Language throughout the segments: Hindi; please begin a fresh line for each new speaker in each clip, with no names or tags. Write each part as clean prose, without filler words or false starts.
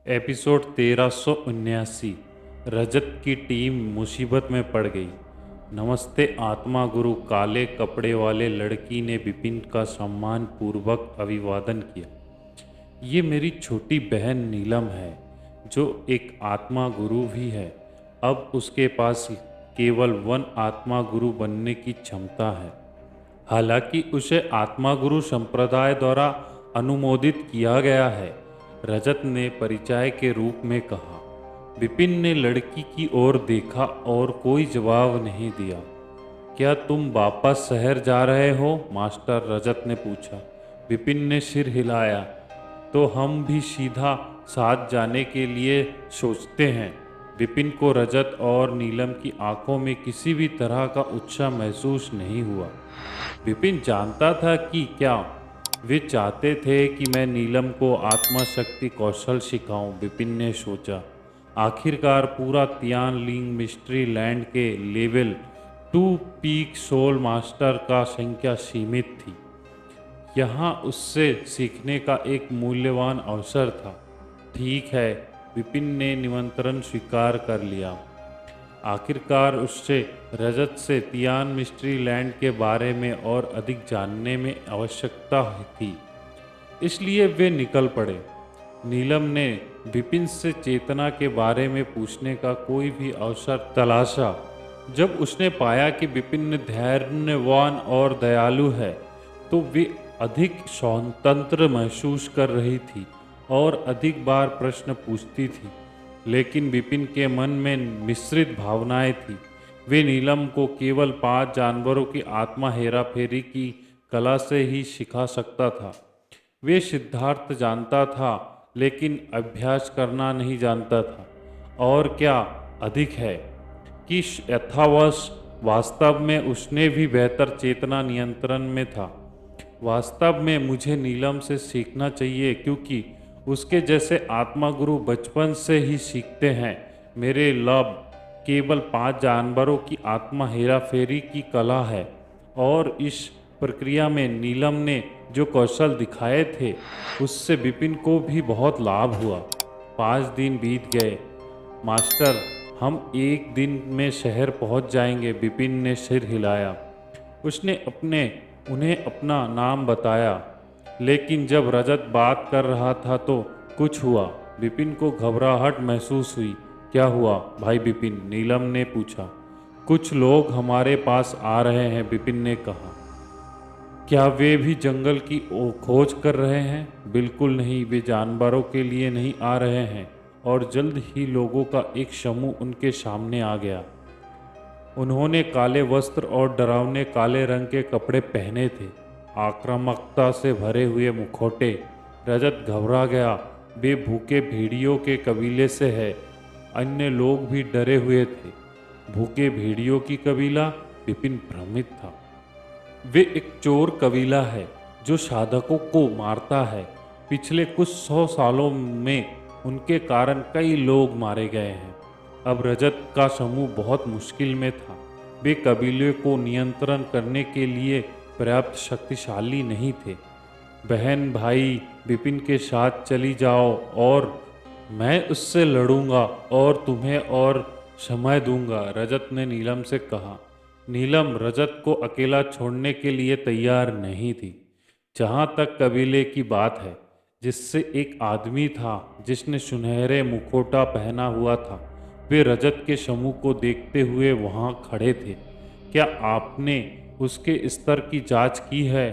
एपिसोड 1379। रजत की टीम मुसीबत में पड़ गई। नमस्ते आत्मा गुरु। काले कपड़े वाले लड़की ने विपिन का सम्मान पूर्वक अभिवादन किया। ये मेरी छोटी बहन नीलम है, जो एक आत्मा गुरु भी है। अब उसके पास केवल वन आत्मा गुरु बनने की क्षमता है। हालांकि उसे आत्मा गुरु संप्रदाय द्वारा अनुमोदित किया गया है, रजत ने परिचय के रूप में कहा। विपिन ने लड़की की ओर देखा और कोई जवाब नहीं दिया। क्या तुम वापस शहर जा रहे हो? मास्टर रजत ने पूछा। विपिन ने सिर हिलाया। तो हम भी सीधा साथ जाने के लिए सोचते हैं। विपिन को रजत और नीलम की आंखों में किसी भी तरह का उत्साह महसूस नहीं हुआ। विपिन जानता था कि क्या वे चाहते थे कि मैं नीलम को आत्मा शक्ति कौशल सिखाऊं। विपिन ने सोचा, आखिरकार पूरा तियानलिंग मिस्ट्री लैंड के लेवल 2 पीक सोल मास्टर का संख्या सीमित थी। यहाँ उससे सीखने का एक मूल्यवान अवसर था। ठीक है, विपिन ने निमंत्रण स्वीकार कर लिया। आखिरकार उससे रजत से तियान मिस्ट्री लैंड के बारे में और अधिक जानने में आवश्यकता थी, इसलिए वे निकल पड़े। नीलम ने विपिन से चेतना के बारे में पूछने का कोई भी अवसर तलाशा। जब उसने पाया कि विपिन धैर्यवान और दयालु है, तो वे अधिक स्वतंत्र महसूस कर रही थी और अधिक बार प्रश्न पूछती थी। लेकिन विपिन के मन में मिश्रित भावनाएं थी। वे नीलम को केवल 5 जानवरों की आत्मा हेराफेरी की कला से ही सिखा सकता था। वे सिद्धार्थ जानता था, लेकिन अभ्यास करना नहीं जानता था। और क्या अधिक है कि यथावश वास्तव में उसने भी बेहतर चेतना नियंत्रण में था। वास्तव में मुझे नीलम से सीखना चाहिए, क्योंकि उसके जैसे आत्मा गुरु बचपन से ही सीखते हैं। मेरे लब केवल 5 जानवरों की आत्मा हेराफेरी की कला है, और इस प्रक्रिया में नीलम ने जो कौशल दिखाए थे, उससे विपिन को भी बहुत लाभ हुआ। 5 दिन बीत गए। मास्टर, हम एक दिन में शहर पहुंच जाएंगे। विपिन ने सिर हिलाया। उसने उन्हें अपना नाम बताया, लेकिन जब रजत बात कर रहा था तो कुछ हुआ। विपिन को घबराहट महसूस हुई। क्या हुआ भाई विपिन? नीलम ने पूछा। कुछ लोग हमारे पास आ रहे हैं, विपिन ने कहा। क्या वे भी जंगल की खोज कर रहे हैं? बिल्कुल नहीं, वे जानवरों के लिए नहीं आ रहे हैं। और जल्द ही लोगों का एक समूह उनके सामने आ गया। उन्होंने काले वस्त्र और डरावने काले रंग के कपड़े पहने थे, आक्रामकता से भरे हुए मुखौटे। रजत घबरा गया। वे भूखे भेड़ियों के कबीले से है। अन्य लोग भी डरे हुए थे। भूखे भेड़ियों की कबीला? विपिन भ्रमित था। वे एक चोर कबीला है जो साधकों को मारता है। पिछले कुछ 100 सालों में उनके कारण कई लोग मारे गए हैं। अब रजत का समूह बहुत मुश्किल में था। वे कबीले को नियंत्रण करने के लिए पर्याप्त शक्तिशाली नहीं थे। बहन भाई, विपिन के साथ चली जाओ और मैं उससे लड़ूंगा और तुम्हें और समय दूंगा, रजत ने नीलम से कहा। नीलम रजत को अकेला छोड़ने के लिए तैयार नहीं थी। जहाँ तक कबीले की बात है, जिससे एक आदमी था जिसने सुनहरे मुखौटा पहना हुआ था, वे रजत के समूह को देखते हुए वहां खड़े थे। क्या आपने उसके स्तर की जांच की है?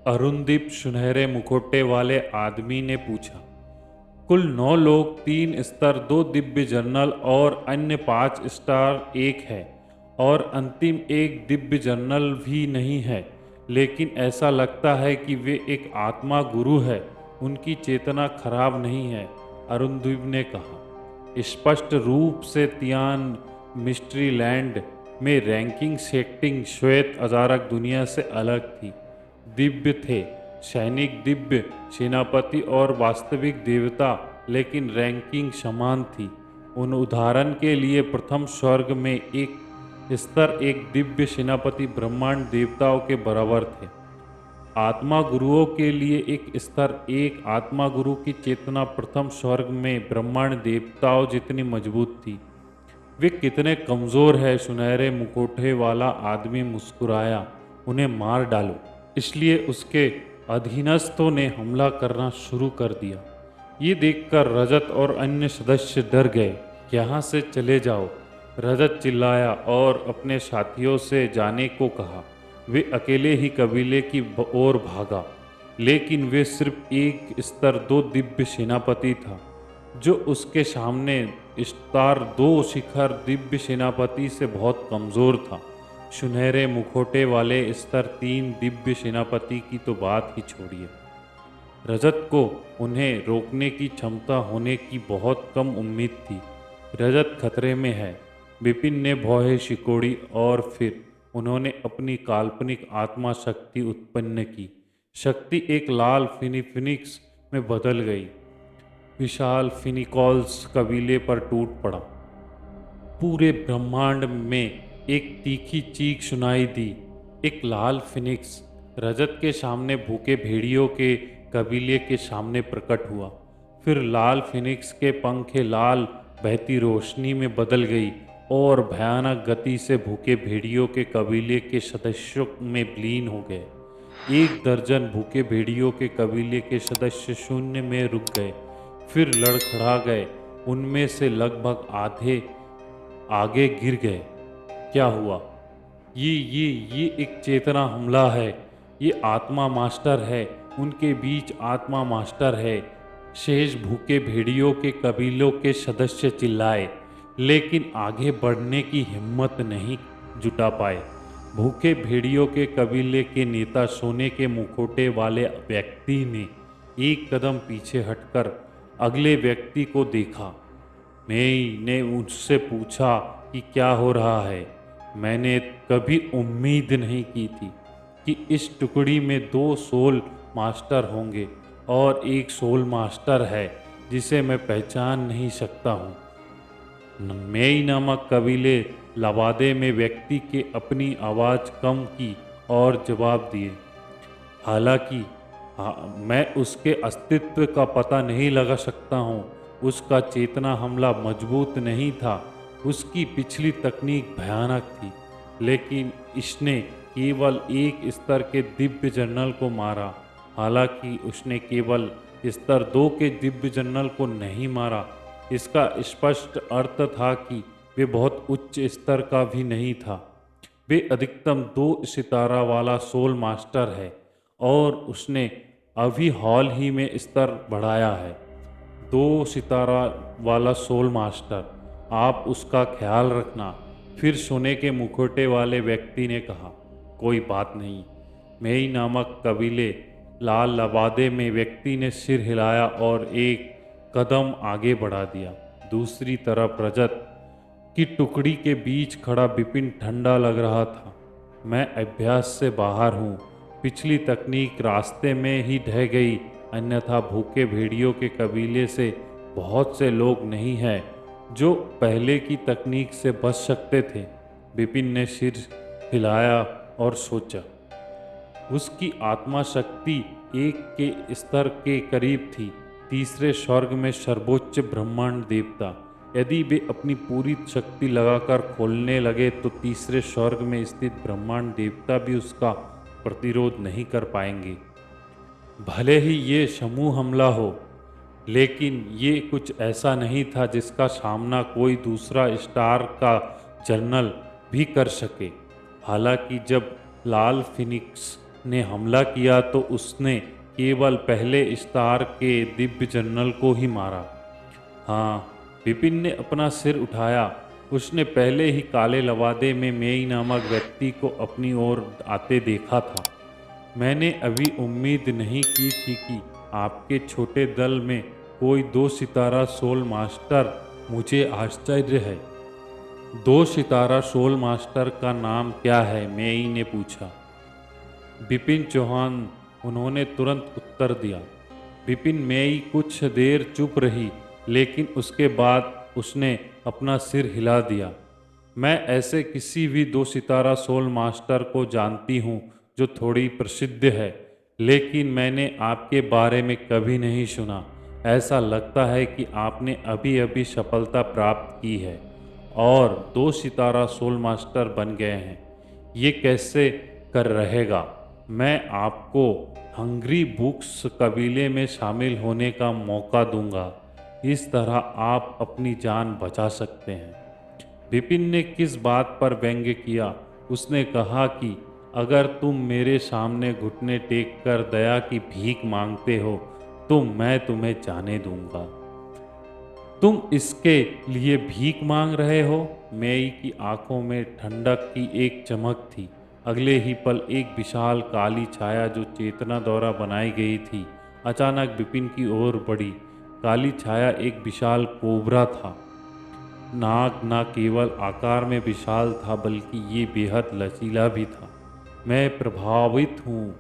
अरुणदीप सुनहरे मुखौटे वाले आदमी ने पूछा। कुल 9 लोग, 3 स्तर, 2 दिव्य जर्नल और अन्य 5 स्टार 1 है, और अंतिम एक दिव्य जर्नल भी नहीं है। लेकिन ऐसा लगता है कि वे एक आत्मा गुरु है। उनकी चेतना खराब नहीं है, अरुणदीप ने कहा। स्पष्ट रूप से तियान मिस्ट्री लैंड में रैंकिंग सेटिंग श्वेत अजारक दुनिया से अलग थी। दिव्य थे, सैनिक दिव्य, सेनापति और वास्तविक देवता, लेकिन रैंकिंग समान थी। उन उदाहरण के लिए प्रथम स्वर्ग में एक स्तर 1 दिव्य सेनापति ब्रह्मांड देवताओं के बराबर थे। आत्मा गुरुओं के लिए एक स्तर, एक आत्मा गुरु की चेतना प्रथम स्वर्ग में ब्रह्मांड देवताओं जितनी मजबूत थी। वे कितने कमज़ोर है। सुनहरे मुखौटे वाला आदमी मुस्कुराया, उन्हें मार डालो। इसलिए उसके अधीनस्थों ने हमला करना शुरू कर दिया। ये देखकर रजत और अन्य सदस्य डर गए। यहाँ से चले जाओ, रजत चिल्लाया और अपने साथियों से जाने को कहा। वे अकेले ही कबीले की ओर भागा, लेकिन वे सिर्फ एक स्तर दो दिव्य सेनापति था जो उसके सामने स्टार दो शिखर दिव्य सेनापति से बहुत कमज़ोर था। सुनहरे मुखौटे वाले स्तर तीन दिव्य सेनापति की तो बात ही छोड़िए। रजत को उन्हें रोकने की क्षमता होने की बहुत कम उम्मीद थी। रजत खतरे में है, विपिन ने भौहें सिकोड़ी और फिर उन्होंने अपनी काल्पनिक आत्मा शक्ति उत्पन्न की। शक्ति एक लाल फिनिक्स में बदल गई। विशाल फिनिकॉल्स कबीले पर टूट पड़ा। पूरे ब्रह्मांड में एक तीखी चीख सुनाई दी। एक लाल फिनिक्स रजत के सामने भूखे भेड़ियों के कबीले के सामने प्रकट हुआ। फिर लाल फिनिक्स के पंखे लाल बहती रोशनी में बदल गई और भयानक गति से भूखे भेड़ियों के कबीले के सदस्यों में विलीन हो गए। एक दर्जन भूखे भेड़ियों के कबीले के सदस्य शून्य में रुक गए, फिर लड़खड़ा गए। उनमें से लगभग आधे आगे गिर गए। क्या हुआ? ये एक चेतना हमला है। ये आत्मा मास्टर है। उनके बीच आत्मा मास्टर है। शेष भूखे भेड़ियों के कबीलों के सदस्य चिल्लाए, लेकिन आगे बढ़ने की हिम्मत नहीं जुटा पाए। भूखे भेड़ियों के कबीले के नेता सोने के मुखौटे वाले व्यक्ति ने एक कदम पीछे हटकर अगले व्यक्ति को देखा। मेई ने उससे पूछा कि क्या हो रहा है। मैंने कभी उम्मीद नहीं की थी कि इस टुकड़ी में दो सोल मास्टर होंगे और एक सोल मास्टर है जिसे मैं पहचान नहीं सकता हूँ। मेई नामक कबीले लवादे में व्यक्ति के अपनी आवाज़ कम की और जवाब दिए, हालांकि मैं उसके अस्तित्व का पता नहीं लगा सकता हूँ। उसका चेतना हमला मजबूत नहीं था। उसकी पिछली तकनीक भयानक थी, लेकिन इसने केवल एक स्तर के दिव्य जनरल को मारा। हालांकि उसने केवल स्तर 2 के दिव्य जनरल को नहीं मारा। इसका स्पष्ट अर्थ था कि वे बहुत उच्च स्तर का भी नहीं था। वे अधिकतम 2 सितारा वाला सोल मास्टर है और उसने अभी हाल ही में स्तर बढ़ाया है। 2 सितारा वाला सोल मास्टर, आप उसका ख्याल रखना। फिर सोने के मुखौटे वाले व्यक्ति ने कहा, कोई बात नहीं। मेई नामक कबीले लाल लवादे में व्यक्ति ने सिर हिलाया और एक कदम आगे बढ़ा दिया। दूसरी तरफ रजत की टुकड़ी के बीच खड़ा विपिन ठंडा लग रहा था। मैं अभ्यास से बाहर हूँ। पिछली तकनीक रास्ते में ही ढह गई, अन्यथा भूखे भेड़ियों के कबीले से बहुत से लोग नहीं हैं जो पहले की तकनीक से बच सकते थे। विपिन ने सिर हिलाया और सोचा। उसकी आत्मा शक्ति एक के स्तर के करीब थी। तीसरे स्वर्ग में सर्वोच्च ब्रह्मांड देवता यदि वे अपनी पूरी शक्ति लगाकर खोलने लगे तो तीसरे स्वर्ग में स्थित ब्रह्मांड देवता भी उसका प्रतिरोध नहीं कर पाएंगे। भले ही ये समूह हमला हो, लेकिन ये कुछ ऐसा नहीं था जिसका सामना कोई दूसरा स्टार का जनरल भी कर सके। हालांकि जब लाल फिनिक्स ने हमला किया तो उसने केवल पहले स्टार के दिव्य जनरल को ही मारा। हाँ, विपिन ने अपना सिर उठाया। उसने पहले ही काले लवादे में मेई नामक व्यक्ति को अपनी ओर आते देखा था। मैंने अभी उम्मीद नहीं की थी कि आपके छोटे दल में कोई 2 सितारा सोल मास्टर, मुझे आश्चर्य है। 2 सितारा सोल मास्टर का नाम क्या है? मेई ने पूछा। विपिन चौहान, उन्होंने तुरंत उत्तर दिया। विपिन मेई कुछ देर चुप रही, लेकिन उसके बाद उसने अपना सिर हिला दिया। मैं ऐसे किसी भी 2 सितारा सोल मास्टर को जानती हूँ जो थोड़ी प्रसिद्ध है। लेकिन मैंने आपके बारे में कभी नहीं सुना। ऐसा लगता है कि आपने अभी अभी सफलता प्राप्त की है और 2 सितारा सोल मास्टर बन गए हैं। ये कैसे कर रहेगा? मैं आपको हंग्री बुक्स कबीले में शामिल होने का मौका दूंगा। इस तरह आप अपनी जान बचा सकते हैं। विपिन ने किस बात पर व्यंग्य किया? उसने कहा कि अगर तुम मेरे सामने घुटने टेक कर दया की भीख मांगते हो तो मैं तुम्हें जाने दूंगा। तुम इसके लिए भीख मांग रहे हो? मेई की आंखों में ठंडक की एक चमक थी। अगले ही पल एक विशाल काली छाया जो चेतना द्वारा बनाई गई थी अचानक विपिन की ओर बढ़ी। काली छाया एक विशाल कोबरा था। नाग न केवल आकार में विशाल था बल्कि ये बेहद लचीला भी था। मैं प्रभावित हूँ।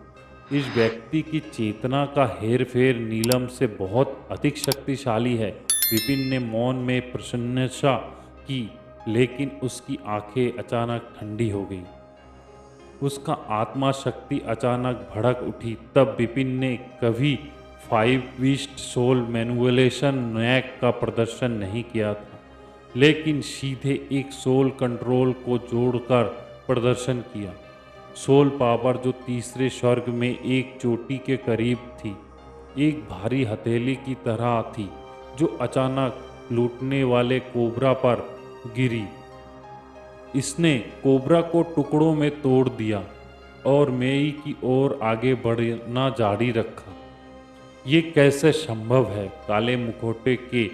इस व्यक्ति की चेतना का हेरफेर नीलम से बहुत अधिक शक्तिशाली है। विपिन ने मौन में प्रशंसा की, लेकिन उसकी आंखें अचानक ठंडी हो गई। उसका आत्मा शक्ति अचानक भड़क उठी। तब विपिन ने कभी 5 सोल मैनुअलेशन नैक का प्रदर्शन नहीं किया था, लेकिन सीधे एक सोल कंट्रोल को जोड़कर प्रदर्शन किया। सोल पावर जो तीसरे स्वर्ग में एक चोटी के करीब थी, एक भारी हथेली की तरह थी जो अचानक लूटने वाले कोबरा पर गिरी। इसने कोबरा को टुकड़ों में तोड़ दिया और मेई की ओर आगे बढ़ना जारी रखा। ये कैसे संभव है? काले मुखौटे के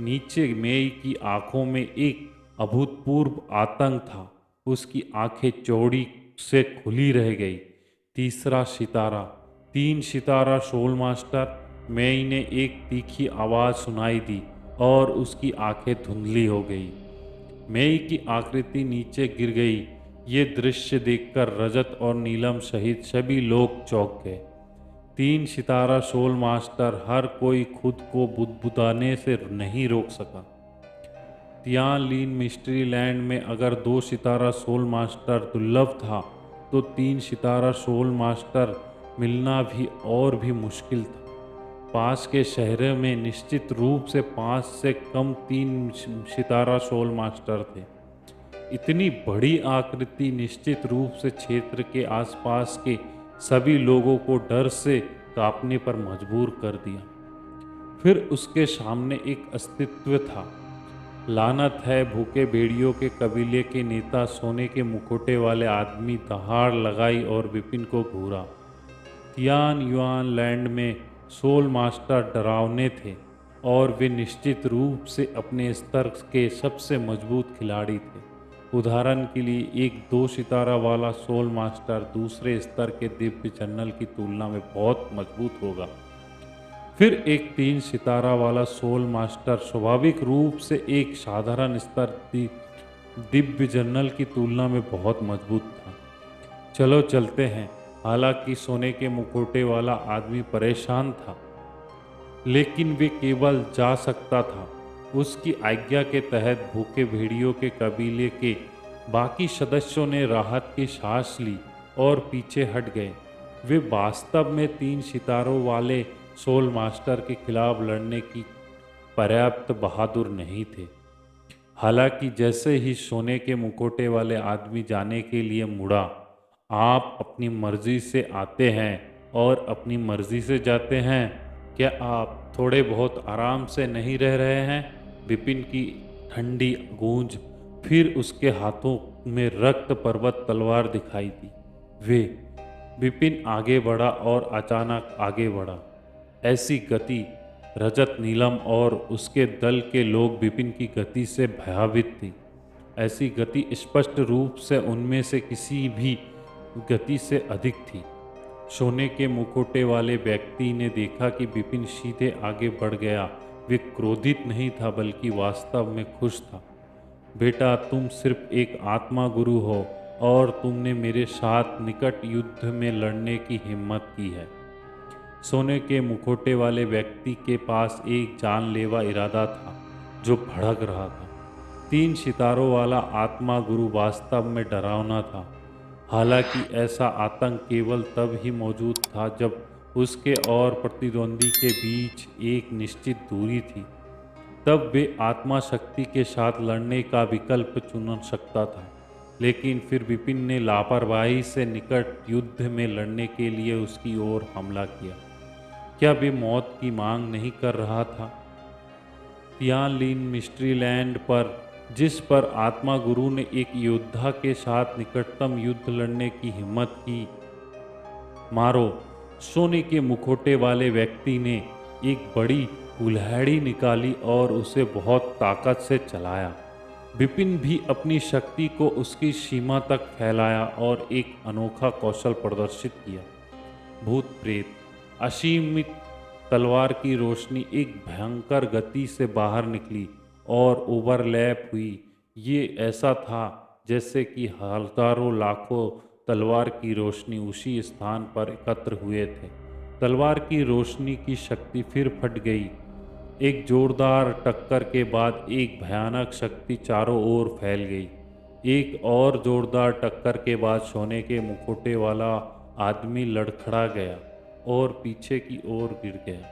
नीचे मेई की आंखों में एक अभूतपूर्व आतंक था। उसकी आंखें चौड़ी से खुली रह गई। तीसरा सितारा, 3 सितारा सोल मास्टर। मेई ने एक तीखी आवाज़ सुनाई दी और उसकी आंखें धुंधली हो गई। मेई की आकृति नीचे गिर गई। ये दृश्य देखकर रजत और नीलम सहित सभी लोग चौंक गए। 3 सितारा सोल मास्टर, हर कोई खुद को बुदबुदाने से नहीं रोक सका। तियानलिन मिस्ट्री लैंड में अगर 2 सितारा सोल मास्टर दुर्लभ था तो 3 सितारा सोल मास्टर मिलना भी और भी मुश्किल था। पास के शहरों में निश्चित रूप से 5 से कम 3 सितारा सोल मास्टर थे। इतनी बड़ी आकृति निश्चित रूप से क्षेत्र के आसपास के सभी लोगों को डर से कांपने पर मजबूर कर दिया। फिर उसके सामने एक अस्तित्व था। लानत है, भूखे भेड़ियों के कबीले के नेता सोने के मुखौटे वाले आदमी दहाड़ लगाई और विपिन को घूरा। तियान युआन लैंड में सोल मास्टर डरावने थे और वे निश्चित रूप से अपने स्तर के सबसे मजबूत खिलाड़ी थे। उदाहरण के लिए एक 2 सितारा वाला सोल मास्टर दूसरे स्तर के दिव्य जनरल की तुलना में बहुत मजबूत होगा। फिर एक 3 सितारा वाला सोल मास्टर स्वाभाविक रूप से एक साधारण स्तर दिव्य जनरल की तुलना में बहुत मजबूत था। चलो चलते हैं। हालांकि सोने के मुखौटे वाला आदमी परेशान था, लेकिन वे केवल जा सकता था। उसकी आज्ञा के तहत भूखे भेड़ियों के कबीले के बाकी सदस्यों ने राहत की सांस ली और पीछे हट गए। वे वास्तव में 3 सितारों वाले सोल मास्टर के खिलाफ लड़ने की पर्याप्त बहादुर नहीं थे। हालांकि जैसे ही सोने के मुखौटे वाले आदमी जाने के लिए मुड़ा, आप अपनी मर्जी से आते हैं और अपनी मर्जी से जाते हैं। क्या आप थोड़े बहुत आराम से नहीं रह रहे हैं? विपिन की ठंडी गूंज। फिर उसके हाथों में रक्त पर्वत तलवार दिखाई दी। वे विपिन आगे बढ़ा और अचानक आगे बढ़ा। ऐसी गति रजत, नीलम और उसके दल के लोग विपिन की गति से भयभीत थी। ऐसी गति स्पष्ट रूप से उनमें से किसी भी गति से अधिक थी। सोने के मुखौटे वाले व्यक्ति ने देखा कि विपिन सीधे आगे बढ़ गया। वे क्रोधित नहीं था बल्कि वास्तव में खुश था। बेटा, तुम सिर्फ एक आत्मा गुरु हो और तुमने मेरे साथ निकट युद्ध में लड़ने की हिम्मत की है। सोने के मुखौटे वाले व्यक्ति के पास एक जानलेवा इरादा था जो भड़क रहा था। 3 सितारों वाला आत्मा गुरु वास्तव में डरावना था। हालांकि ऐसा आतंक केवल तब ही मौजूद था जब उसके और प्रतिद्वंदी के बीच एक निश्चित दूरी थी। तब वे आत्मा शक्ति के साथ लड़ने का विकल्प चुन सकता था, लेकिन फिर विपिन ने लापरवाही से निकट युद्ध में लड़ने के लिए उसकी ओर हमला किया। क्या वे मौत की मांग नहीं कर रहा था? तियानलिन मिस्ट्री लैंड पर, जिस पर आत्मा गुरु ने एक योद्धा के साथ निकटतम युद्ध लड़ने की हिम्मत की, मारो, सोने के मुखौटे वाले व्यक्ति ने एक बड़ी कुल्हाड़ी निकाली और उसे बहुत ताकत से चलाया। विपिन भी अपनी शक्ति को उसकी सीमा तक फैलाया और एक अनोखा कौशल प्रदर्शित किया। भूत प्रेत, असीमित तलवार की रोशनी एक भयंकर गति से बाहर निकली और ओवरलैप हुई। ये ऐसा था जैसे कि हजारों लाखों तलवार की रोशनी उसी स्थान पर एकत्र हुए थे। तलवार की रोशनी की शक्ति फिर फट गई। एक जोरदार टक्कर के बाद एक भयानक शक्ति चारों ओर फैल गई। एक और जोरदार टक्कर के बाद सोने के मुखौटे वाला आदमी लड़खड़ा गया और पीछे की ओर गिर गया।